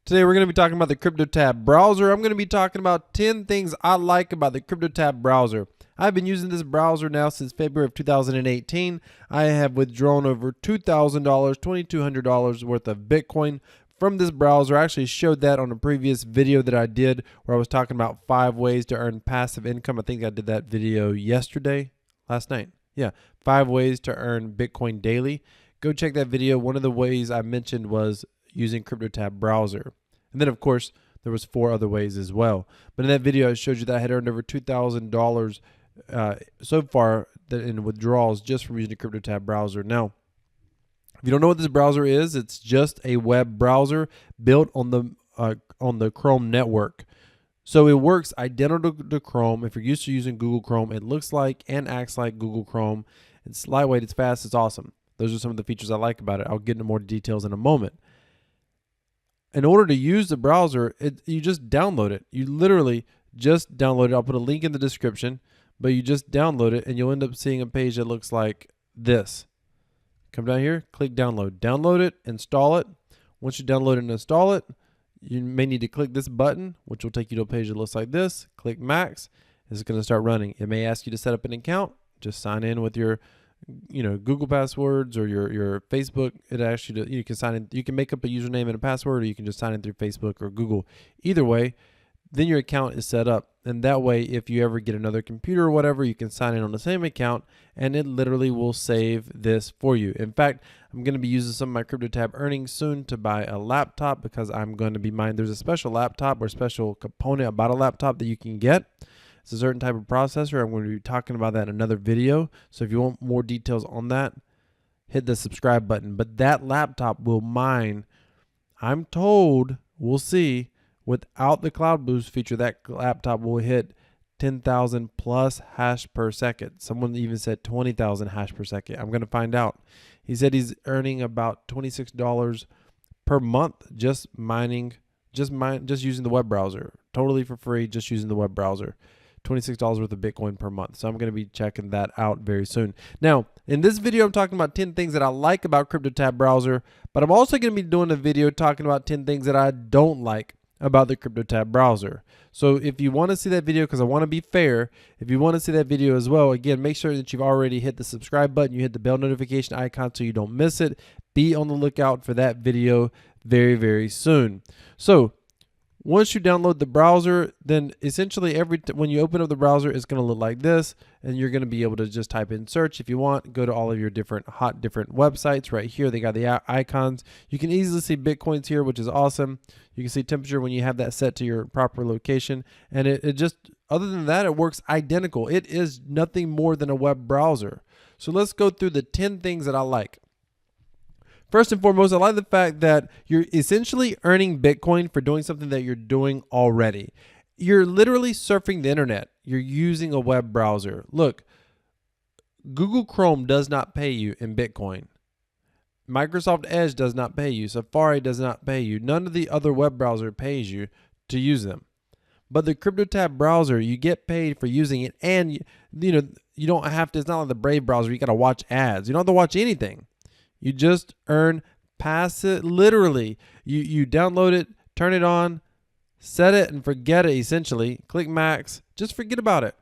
Today we're going to be talking about the Cryptotab browser. I'm going to be talking about 10 things I like about the Cryptotab browser. I've been using this browser now since February of 2018. I have withdrawn over $2,000, $2,200 worth of Bitcoin from this browser. I actually showed that on a previous video that I did where I was talking about 5 ways to earn passive income. I think I did that video last night. Yeah, 5 ways to earn Bitcoin daily. Go check that video. One of the ways I mentioned was using Cryptotab browser. And then of course there was 4 other ways as well. But in that video I showed you that I had earned over $2,000 so far in withdrawals just from using the Cryptotab browser. Now, if you don't know what this browser is, it's just a web browser built on the Chrome network. So it works identical to Chrome. If you're used to using Google Chrome, it looks like and acts like Google Chrome. It's lightweight, it's fast, it's awesome. Those are some of the features I like about it. I'll get into more details in a moment. In order to use the browser, you just download it. You literally just download it. I'll put a link in the description, but you just download it and you'll end up seeing a page that looks like this. Come down here, click download. Download it, install it. Once you download it and install it, you may need to click this button, which will take you to a page that looks like this. Click max. It's going to start running. It may ask you to set up an account. Just sign in with your Google passwords or your Facebook. It asks you to, you can sign in, you can make up a username and a password, or you can just sign in through Facebook or Google. Either way, then your account is set up. And that way, if you ever get another computer or whatever, you can sign in on the same account and it literally will save this for you. In fact, I'm going to be using some of my Cryptotab earnings soon to buy a laptop because I'm going to be buying, there's a special laptop or special component about a laptop that you can get. It's a certain type of processor. I'm going to be talking about that in another video. So if you want more details on that, hit the subscribe button. But that laptop will mine, I'm told, we'll see, without the Cloud Boost feature, that laptop will hit 10,000 plus hash per second. Someone even said 20,000 hash per second. I'm going to find out. He said he's earning about $26 per month just mining, just using the web browser. Totally for free, just using the web browser. $26 worth of Bitcoin per month. So I'm going to be checking that out very soon. Now, in this video, I'm talking about 10 things that I like about Cryptotab browser, but I'm also going to be doing a video talking about 10 things that I don't like about the Cryptotab browser. So if you want to see that video, because I want to be fair, if you want to see that video as well, again, make sure that you've already hit the subscribe button, you hit the bell notification icon so you don't miss it. Be on the lookout for that video very, very soon. So once you download the browser, then essentially when you open up the browser, it's going to look like this, and you're going to be able to just type in search if you want. Go to all of your different websites right here. They got the icons. You can easily see Bitcoins here, which is awesome. You can see temperature when you have that set to your proper location, and it just, other than that, it works identical. It is nothing more than a web browser. So let's go through the 10 things that I like. First and foremost, I like the fact that you're essentially earning Bitcoin for doing something that you're doing already. You're literally surfing the internet. You're using a web browser. Look, Google Chrome does not pay you in Bitcoin. Microsoft Edge does not pay you. Safari does not pay you. None of the other web browser pays you to use them. But the Cryptotab browser, you get paid for using it, and you don't have to, it's not like the Brave browser, you got to watch ads. You don't have to watch anything. You just earn passive, literally. You download it, turn it on, set it and forget it essentially. Click max, just forget about it.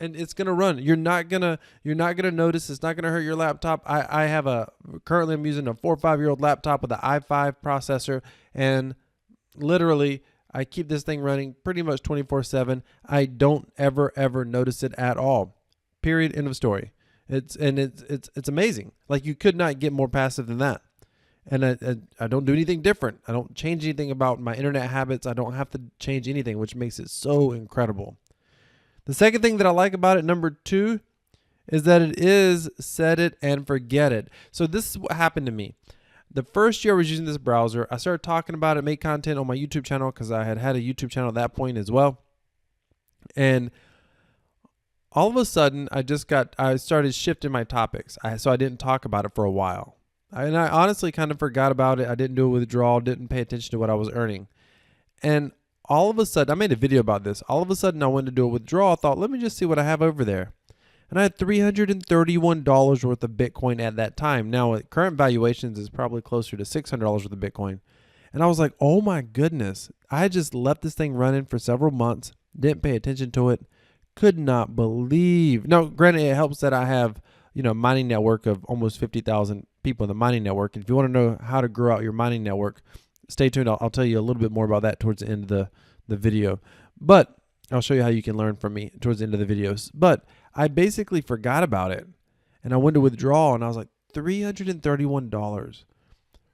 And it's gonna run. You're not gonna notice, it's not gonna hurt your laptop. I have currently I'm using a 4 or 5-year-old laptop with an i5 processor, and literally I keep this thing running pretty much 24/7. I don't ever notice it at all. Period, end of story. It's amazing. Like, you could not get more passive than that. And I don't do anything different. I don't change anything about my internet habits. I don't have to change anything, which makes it so incredible. The second thing that I like about it, number 2, is that it is set it and forget it. So this is what happened to me. The first year I was using this browser, I started talking about it, made content on my YouTube channel, because I had a YouTube channel at that point as well. And all of a sudden, I started shifting my topics. So I didn't talk about it for a while. And I honestly kind of forgot about it. I didn't do a withdrawal, didn't pay attention to what I was earning. And all of a sudden, I made a video about this. All of a sudden, I went to do a withdrawal. I thought, let me just see what I have over there. And I had $331 worth of Bitcoin at that time. Now, at current valuations, is probably closer to $600 worth of Bitcoin. And I was like, oh my goodness. I had just left this thing running for several months, didn't pay attention to it, could not believe. No, granted, it helps that I have, a mining network of almost 50,000 people in the mining network. And if you want to know how to grow out your mining network, stay tuned. I'll tell you a little bit more about that towards the end of the video. But I'll show you how you can learn from me towards the end of the videos. But I basically forgot about it. And I went to withdraw, and I was like, $331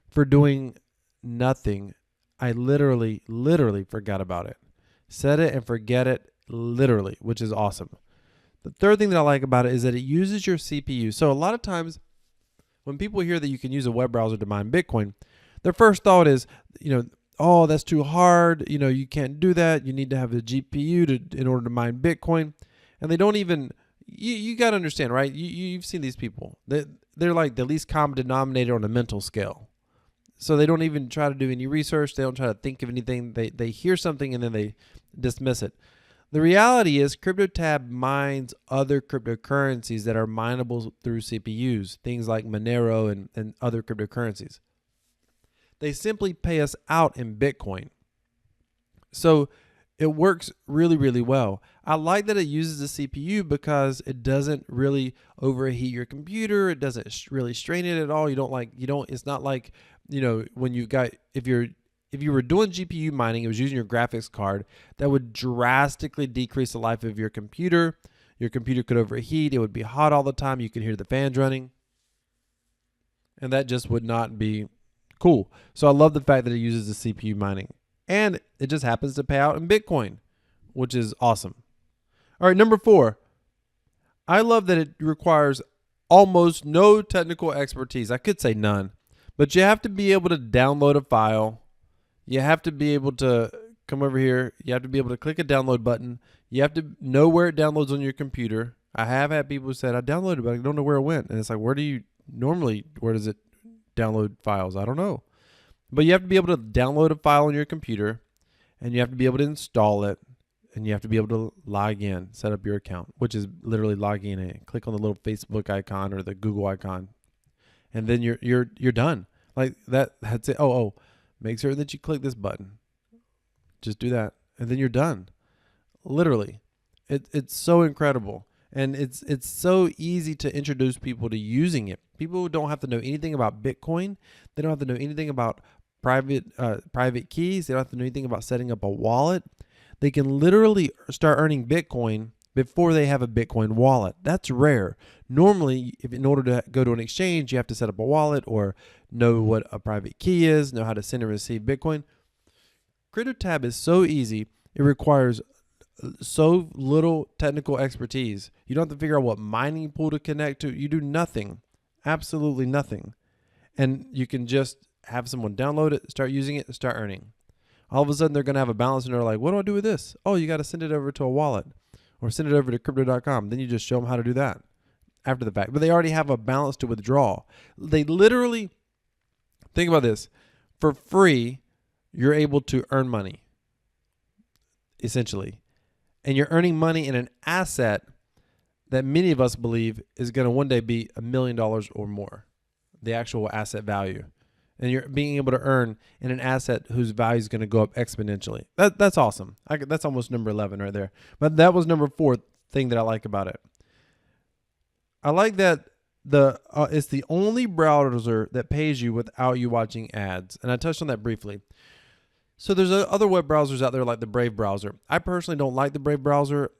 for doing nothing. I literally forgot about it. Set it and forget it, literally, which is awesome. The third thing that I like about it is that it uses your CPU. So a lot of times when people hear that you can use a web browser to mine Bitcoin, their first thought is, oh, that's too hard. You can't do that. You need to have a GPU in order to mine Bitcoin. And they don't even, you got to understand, right? You've seen these people. They're like the least common denominator on a mental scale. So they don't even try to do any research. They don't try to think of anything. They hear something and then they dismiss it. The reality is Cryptotab mines other cryptocurrencies that are mineable through CPUs, things like Monero and other cryptocurrencies. They simply pay us out in Bitcoin. So it works really, really well. I like that it uses the CPU because it doesn't really overheat your computer. It doesn't really strain it at all. It's not like, when if you were doing GPU mining, it was using your graphics card, that would drastically decrease the life of your computer. Your computer could overheat. It would be hot all the time. You could hear the fans running. And that just would not be cool. So I love the fact that it uses the CPU mining. And it just happens to pay out in Bitcoin, which is awesome. All right, number 4. I love that it requires almost no technical expertise. I could say none. But you have to be able to download a file. You have to be able to come over here. You have to be able to click a download button. You have to know where it downloads on your computer. I have had people who said, I downloaded it, but I don't know where it went. And it's like, where does it download files? I don't know. But you have to be able to download a file on your computer, and you have to be able to install it, and you have to be able to log in, set up your account, which is literally logging in. Click on the little Facebook icon or the Google icon, and then you're done. Like that's it. Oh, make sure that you click this button. Just do that, and then you're done. Literally, it's so incredible, and it's so easy to introduce people to using it. People who don't have to know anything about Bitcoin. They don't have to know anything about private keys. They don't have to know anything about setting up a wallet. They can literally start earning Bitcoin before they have a Bitcoin wallet. That's rare. Normally, in order to go to an exchange, you have to set up a wallet or know what a private key is, know how to send and receive Bitcoin. Cryptotab is so easy. It requires so little technical expertise. You don't have to figure out what mining pool to connect to. You do nothing. Absolutely nothing. And you can just have someone download it, start using it, and start earning. All of a sudden, they're going to have a balance, and they're like, what do I do with this? Oh, you got to send it over to a wallet or send it over to crypto.com. Then you just show them how to do that after the fact. But they already have a balance to withdraw. They literally, think about this, for free, you're able to earn money, essentially. And you're earning money in an asset that many of us believe is going to one day be $1 million or more, the actual asset value. And you're being able to earn in an asset whose value is going to go up exponentially. That's awesome. That's almost number 11 right there. But that was number 4 thing that I like about it. I like that it's the only browser that pays you without you watching ads. And I touched on that briefly. So there's other web browsers out there like the Brave browser. I personally don't like the Brave browser,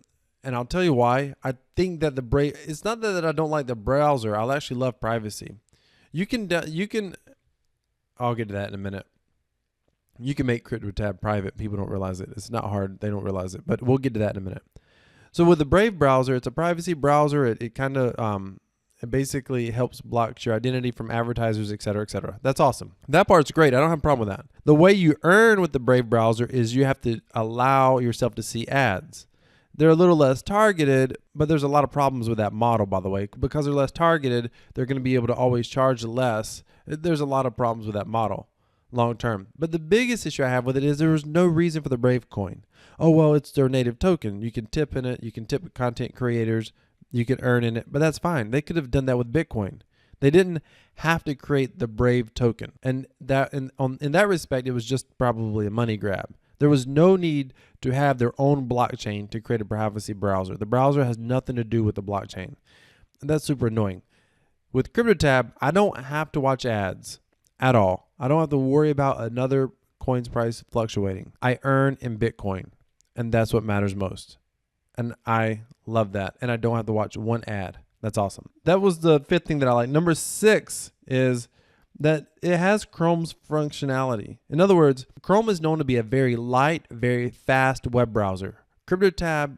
and I'll tell you why. I think that it's not that I don't like the browser. I actually love privacy. You can I'll get to that in a minute. You can make Cryptotab private. People don't realize it. It's not hard. They don't realize it, but we'll get to that in a minute. So with the Brave browser, it's a privacy browser. It kind of it basically helps block your identity from advertisers, et cetera, et cetera. That's awesome. That part's great. I don't have a problem with that. The way you earn with the Brave browser is you have to allow yourself to see ads. They're a little less targeted, but there's a lot of problems with that model, by the way. Because they're less targeted, they're going to be able to always charge less. There's a lot of problems with that model long term. But the biggest issue I have with it is there was no reason for the Brave coin. Oh, well, it's their native token. You can tip in it. You can tip content creators. You can earn in it. But that's fine. They could have done that with Bitcoin. They didn't have to create the Brave token. And that in that respect, it was just probably a money grab. There was no need to have their own blockchain to create a privacy browser. The browser has nothing to do with the blockchain. And that's super annoying. With Cryptotab, I don't have to watch ads at all. I don't have to worry about another coin's price fluctuating. I earn in Bitcoin, and that's what matters most. And I love that. And I don't have to watch one ad. That's awesome. That was the fifth thing that I like. Number 6 is that it has Chrome's functionality. In other words, Chrome is known to be a very light, very fast web browser. Cryptotab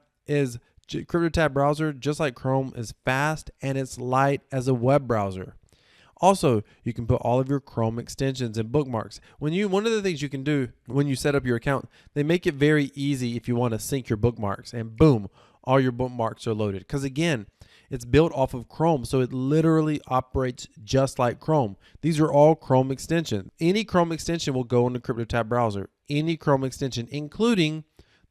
browser, just like Chrome, is fast and it's light as a web browser. Also, you can put all of your Chrome extensions and bookmarks. One of the things you can do when you set up your account, they make it very easy if you want to sync your bookmarks, and boom, all your bookmarks are loaded. Because again, it's built off of Chrome, so it literally operates just like Chrome. These are all Chrome extensions. Any Chrome extension will go in the Cryptotab browser. Any Chrome extension, including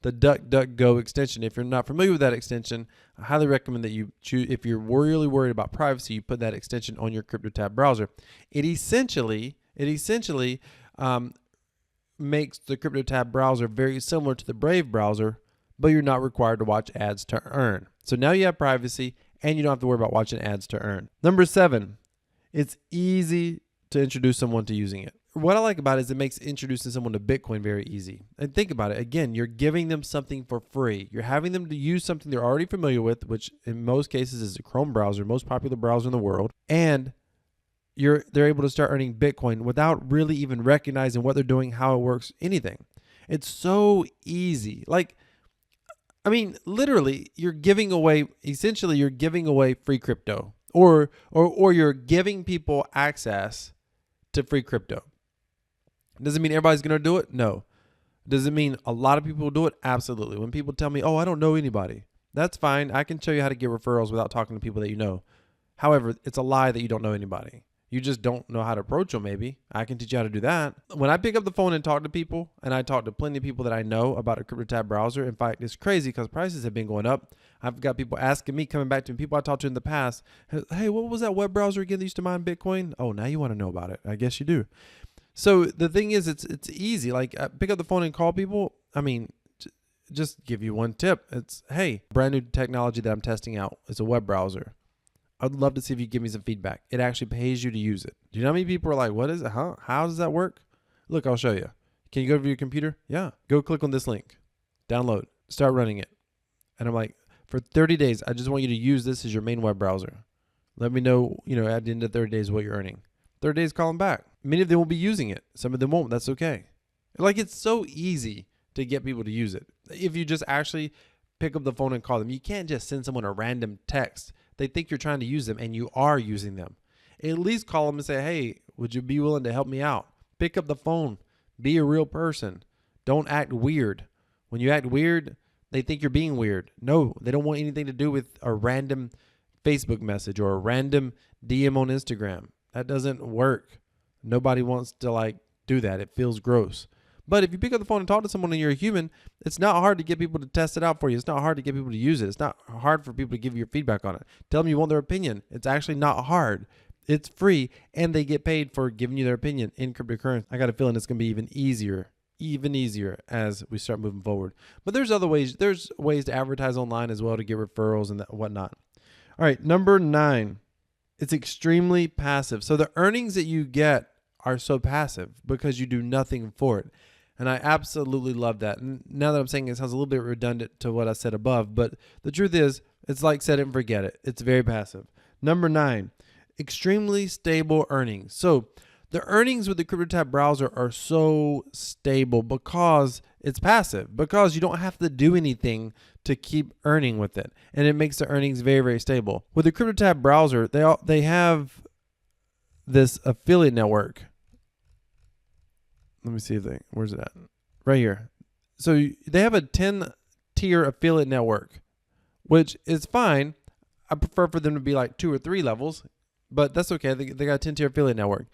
the DuckDuckGo extension. If you're not familiar with that extension, I highly recommend that you choose, if you're really worried about privacy, you put that extension on your Cryptotab browser. It essentially makes the Cryptotab browser very similar to the Brave browser, but you're not required to watch ads to earn. So now you have privacy and you don't have to worry about watching ads to earn. Number 7, it's easy to introduce someone to using it. What I like about it is it makes introducing someone to Bitcoin very easy. And think about it. Again, you're giving them something for free. You're having them to use something they're already familiar with, which in most cases is the Chrome browser, most popular browser in the world. And they're able to start earning Bitcoin without really even recognizing what they're doing, how it works, anything. It's so easy. Literally, you're giving away free crypto, or you're giving people access to free crypto. Does it mean everybody's going to do it? No. Does it mean a lot of people will do it? Absolutely. When people tell me, oh, I don't know anybody, that's fine. I can show you how to get referrals without talking to people that you know. However, it's a lie that you don't know anybody. You just don't know how to approach them, maybe. I can teach you how to do that. When I pick up the phone and talk to people, and I talk to plenty of people that I know about a Cryptotab browser, in fact, it's crazy because prices have been going up. I've got people asking me, coming back to me, people I talked to in the past, hey, what was that web browser again that used to mine Bitcoin? Oh, now you want to know about it. I guess you do. So the thing is, it's easy. Like, pick up the phone and call people. Just give you one tip. It's, hey, brand new technology that I'm testing out. It's a web browser. I'd love to see if you give me some feedback. It actually pays you to use it. Do you know how many people are like, what is it? How does that work? Look, I'll show you. Can you go to your computer? Yeah. Go click on this link. Download. Start running it. And I'm like, for 30 days, I just want you to use this as your main web browser. Let me know, at the end of 30 days what you're earning. 30 days, call them back. Many of them will be using it. Some of them won't. That's okay. It's so easy to get people to use it. If you just actually pick up the phone and call them, you can't just send someone a random text. They think you're trying to use them, and you are using them. At least call them and say, hey, would you be willing to help me out? Pick up the phone. Be a real person. Don't act weird. When you act weird, they think you're being weird. No, they don't want anything to do with a random Facebook message or a random DM on Instagram. That doesn't work. Nobody wants to do that. It feels gross. But if you pick up the phone and talk to someone and you're a human, it's not hard to get people to test it out for you. It's not hard to get people to use it. It's not hard for people to give you your feedback on it. Tell them you want their opinion. It's actually not hard. It's free, and they get paid for giving you their opinion in cryptocurrency. I got a feeling it's going to be even easier as we start moving forward. But there's other ways. There's ways to advertise online as well to get referrals and whatnot. All right, number 9. It's extremely passive. So the earnings that you get are so passive because you do nothing for it. And I absolutely love that. And now that I'm saying it sounds a little bit redundant to what I said above, but the truth is, it's like set it and forget it. It's very passive. Number 9, extremely stable earnings. So the earnings with the Cryptotab browser are so stable because it's passive, because you don't have to do anything to keep earning with it. And it makes the earnings very, very stable. With the Cryptotab browser, they have this affiliate network. Let me see where's it at? Right here. So they have a 10-tier affiliate network, which is fine. I prefer for them to be like 2 or 3 levels, but that's okay. They got a 10-tier affiliate network.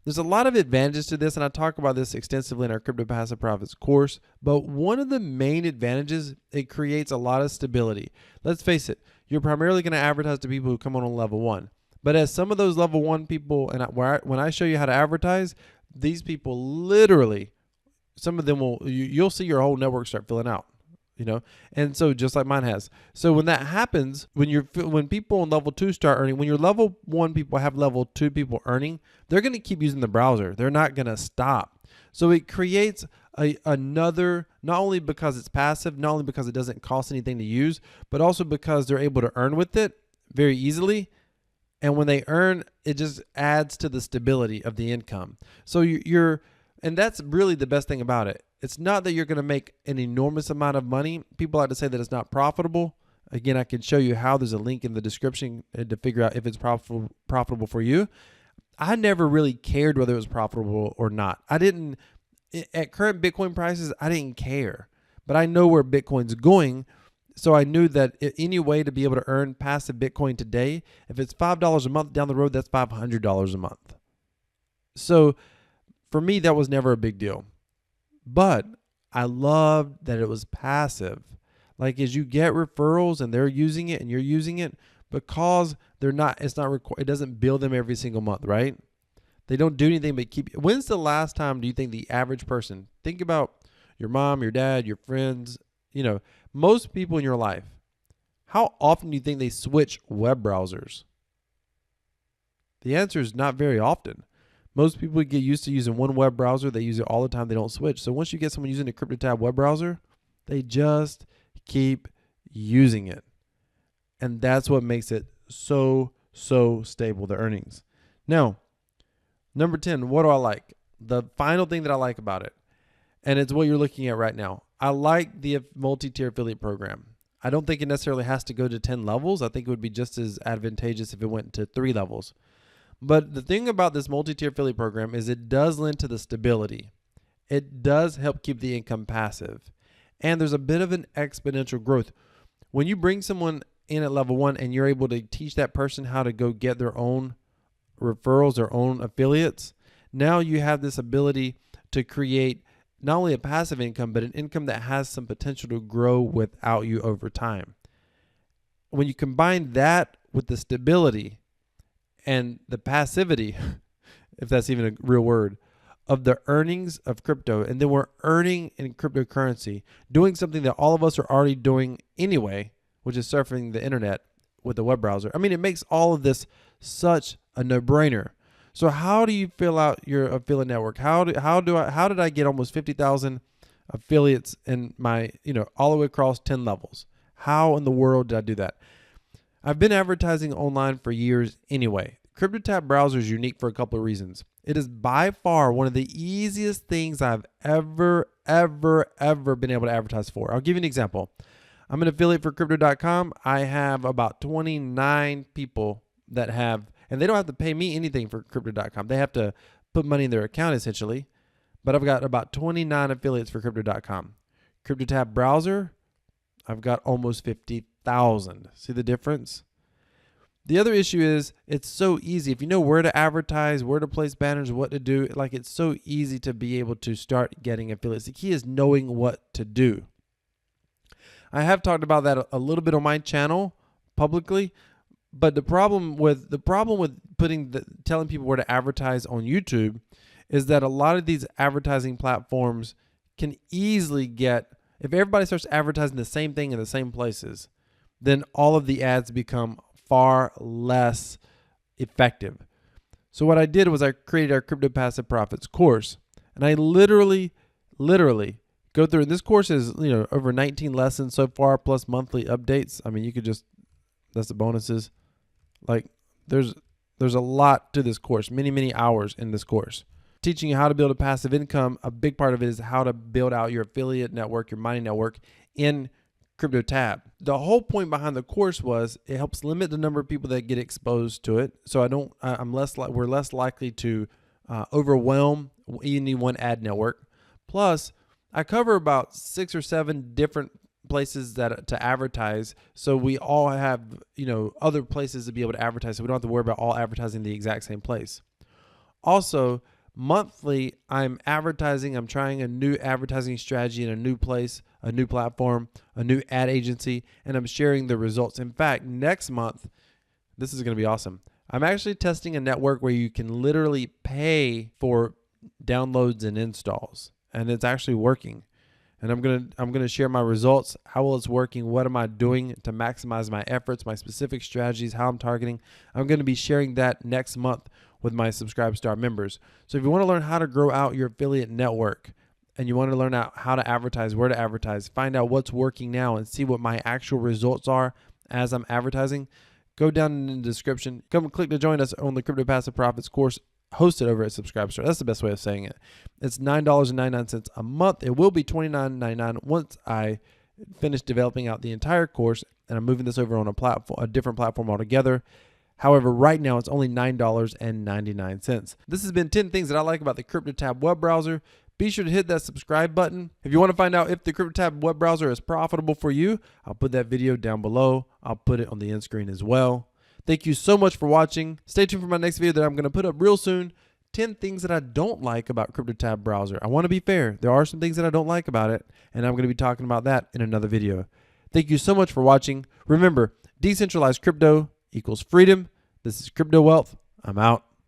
There's a lot of advantages to this, and I talk about this extensively in our Crypto Passive Profits course, but one of the main advantages, it creates a lot of stability. Let's face it, you're primarily going to advertise to people who come on level 1, But as some of those level 1 people, and when I show you how to advertise, these people literally, some of them you'll see your whole network start filling out, and so just like mine has. So when that happens, when people on level 2 start earning, when your level 1 people have level 2 people earning, they're going to keep using the browser. They're not going to stop. So it creates another, not only because it's passive, not only because it doesn't cost anything to use, but also because they're able to earn with it very easily. And when they earn, it just adds to the stability of the income. So and that's really the best thing about it. It's not that you're going to make an enormous amount of money. People like to say that it's not profitable. Again, I can show you how. There's a link in the description to figure out if it's profitable for you. I never really cared whether it was profitable or not. At current Bitcoin prices, I didn't care. But I know where Bitcoin's going. So I knew that any way to be able to earn passive Bitcoin today, if it's $5 a month down the road, that's $500 a month. So for me, that was never a big deal. But I loved that it was passive. Like as you get referrals and they're using it and you're using it, because it doesn't bill them every single month, right? They don't do anything but when's the last time do you think the average person, think about your mom, your dad, your friends, most people in your life, how often do you think they switch web browsers? The answer is not very often. Most people get used to using one web browser. They use it all the time. They don't switch. So once you get someone using a Cryptotab web browser, they just keep using it. And that's what makes it so stable, the earnings. Now, number 10, what do I like? The final thing that I like about it, and it's what you're looking at right now. I like the multi-tier affiliate program. I don't think it necessarily has to go to 10 levels. I think it would be just as advantageous if it went to 3 levels. But the thing about this multi-tier affiliate program is it does lend to the stability. It does help keep the income passive. And there's a bit of an exponential growth. When you bring someone in at level 1 and you're able to teach that person how to go get their own referrals, their own affiliates, now you have this ability to create not only a passive income, but an income that has some potential to grow without you over time. When you combine that with the stability and the passivity, if that's even a real word, of the earnings of crypto, and then we're earning in cryptocurrency, doing something that all of us are already doing anyway, which is surfing the internet with a web browser. I mean, it makes all of this such a no-brainer. So how do you fill out your affiliate network? How did I get almost 50,000 affiliates in my, all the way across 10 levels? How in the world did I do that? I've been advertising online for years anyway. Cryptotab browser is unique for a couple of reasons. It is by far one of the easiest things I've ever been able to advertise for. I'll give you an example. I'm an affiliate for Crypto.com. I have about 29 people that have, and they don't have to pay me anything for Crypto.com. They have to put money in their account essentially. But I've got about 29 affiliates for Crypto.com. Cryptotab browser, I've got almost 50,000. See the difference? The other issue is it's so easy. If you know where to advertise, where to place banners, what to do, like it's so easy to be able to start getting affiliates. The key is knowing what to do. I have talked about that a little bit on my channel publicly, but the problem with telling people where to advertise on YouTube is that a lot of these advertising platforms can easily get, if everybody starts advertising the same thing in the same places, then all of the ads become far less effective. So what I did was I created our Crypto Passive Profits course, and I literally go through. And this course is over 19 lessons so far, plus monthly updates. I mean, that's the bonuses. Like there's a lot to this course, many hours in this course. Teaching you how to build a passive income. A big part of it is how to build out your affiliate network, your mining network in Cryptotab. The whole point behind the course was it helps limit the number of people that get exposed to it. So we're less likely to overwhelm any one ad network. Plus, I cover about 6 or 7 different places to advertise. So we all have, other places to be able to advertise. So we don't have to worry about all advertising the exact same place. Also, monthly, I'm trying a new advertising strategy in a new place, a new platform, a new ad agency, and I'm sharing the results. In fact, next month, this is going to be awesome. I'm actually testing a network where you can literally pay for downloads and installs, and it's actually working. And I'm gonna share my results, how well it's working, what am I doing to maximize my efforts, my specific strategies, how I'm targeting. I'm gonna be sharing that next month with my Subscribe Star members. So if you want to learn how to grow out your affiliate network, and you want to learn out how to advertise, where to advertise, find out what's working now, and see what my actual results are as I'm advertising, go down in the description. Come and click to join us on the Crypto Passive Profits course hosted over at Subscribestar. That's the best way of saying it. It's $9.99 a month. It will be $29.99 once I finish developing out the entire course, and I'm moving this over on a different platform altogether. However, right now it's only $9.99. This has been 10 things that I like about the Cryptotab web browser. Be sure to hit that subscribe button. If you want to find out if the Cryptotab web browser is profitable for you, I'll put that video down below. I'll put it on the end screen as well. Thank you so much for watching. Stay tuned for my next video that I'm going to put up real soon. 10 things that I don't like about Cryptotab browser. I want to be fair. There are some things that I don't like about it, and I'm going to be talking about that in another video. Thank you so much for watching. Remember, decentralized crypto equals freedom. This is Crypto Wealth. I'm out.